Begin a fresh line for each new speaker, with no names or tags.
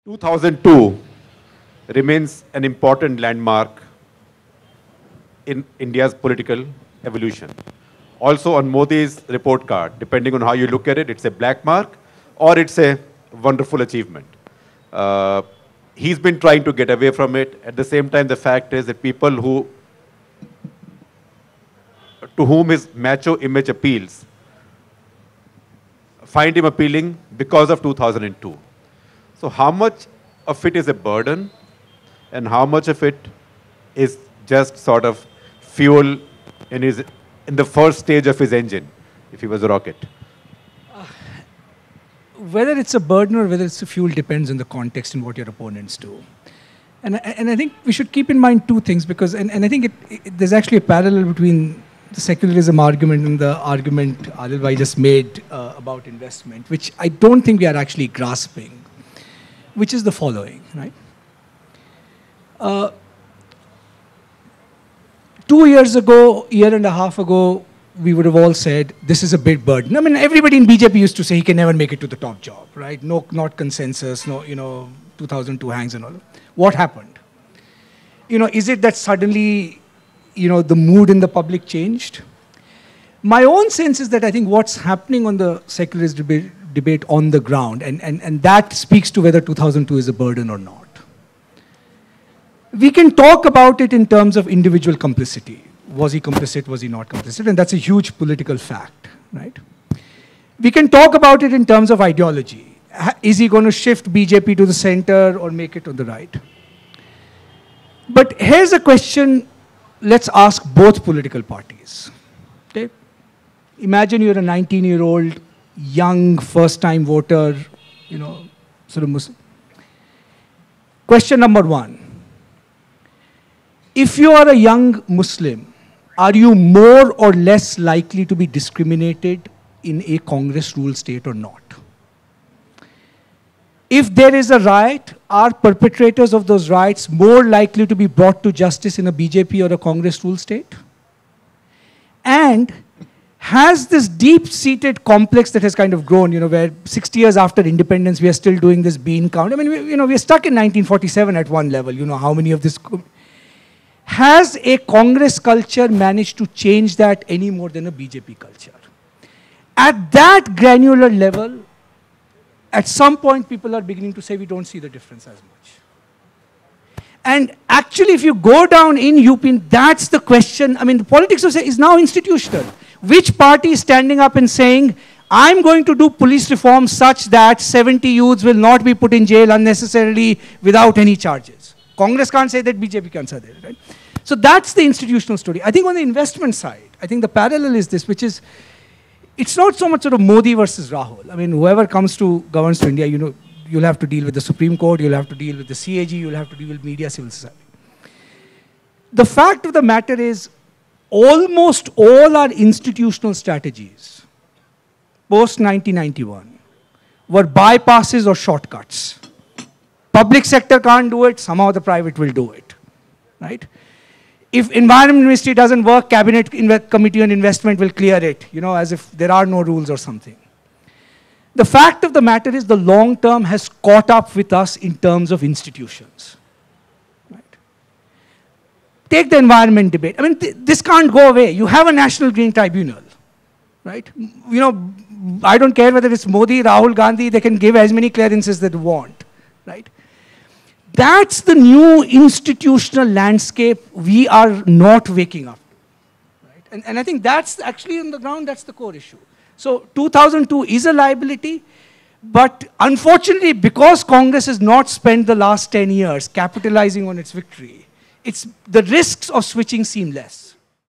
2002 remains an important landmark in India's political evolution. Also on Modi's report card, depending on how you look at it, it's a black mark or it's a wonderful achievement. He's been trying to get away from it. At the same time, the fact is that people to whom his macho image appeals find him appealing because of 2002. So how much of it is a burden and how much of it is just sort of fuel in the first stage of his engine, if he was a rocket?
Whether it's a burden or whether it's a fuel depends on the context and what your opponents do. And I think we should keep in mind two things, because, and I think there's actually a parallel between the secularism argument and the argument Adil Bhai just made about investment, which I don't think we are actually grasping, which is the following, right? 2 years ago, year and a half ago, we would have all said, this is a big burden. I mean, everybody in BJP used to say he can never make it to the top job, right? No, not consensus, no, 2002 hangs and all. What happened? Is it that suddenly, the mood in the public changed? My own sense is that I think what's happening on the secularist debate on the ground, and that speaks to whether 2002 is a burden or not. We can talk about it in terms of individual complicity. Was he complicit? Was he not complicit? And that's a huge political fact, right? We can talk about it in terms of ideology. Is he going to shift BJP to the center or make it on the right? But here's a question let's ask both political parties. Okay? Imagine you're a 19-year-old, young, first-time voter, sort of Muslim. Question number one. If you are a young Muslim, are you more or less likely to be discriminated in a Congress-ruled state or not? If there is a riot, are perpetrators of those riots more likely to be brought to justice in a BJP or a Congress-ruled state? And has this deep-seated complex that has kind of grown, where 60 years after independence, we are still doing this bean count. I mean, we're stuck in 1947 at one level, how many of this... Has a Congress culture managed to change that any more than a BJP culture? At that granular level, at some point people are beginning to say we don't see the difference as much. And actually if you go down in UP, that's the question. I mean, the politics of say is now institutional. Which party is standing up and saying, I'm going to do police reform such that 70 youths will not be put in jail unnecessarily without any charges? Congress can't say that, BJP can't say that, right? So that's the institutional story. I think on the investment side, I think the parallel is this, which is, it's not so much sort of Modi versus Rahul. I mean, whoever comes to governs to India, you'll have to deal with the Supreme Court, you'll have to deal with the CAG, you'll have to deal with media, civil society. The fact of the matter is, almost all our institutional strategies post-1991 were bypasses or shortcuts. Public sector can't do it, somehow the private will do it, right? If environment ministry doesn't work, cabinet committee on investment will clear it, as if there are no rules or something. The fact of the matter is the long term has caught up with us in terms of institutions, right? Take the environment debate. I mean, this can't go away. You have a National Green Tribunal, right? I don't care whether it's Modi, Rahul Gandhi, they can give as many clearances that they want, right? That's the new institutional landscape we are not waking up, right? And I think that's actually on the ground, that's the core issue. So 2002 is a liability, but unfortunately, because Congress has not spent the last 10 years capitalizing on its victory, the risks of switching seem less.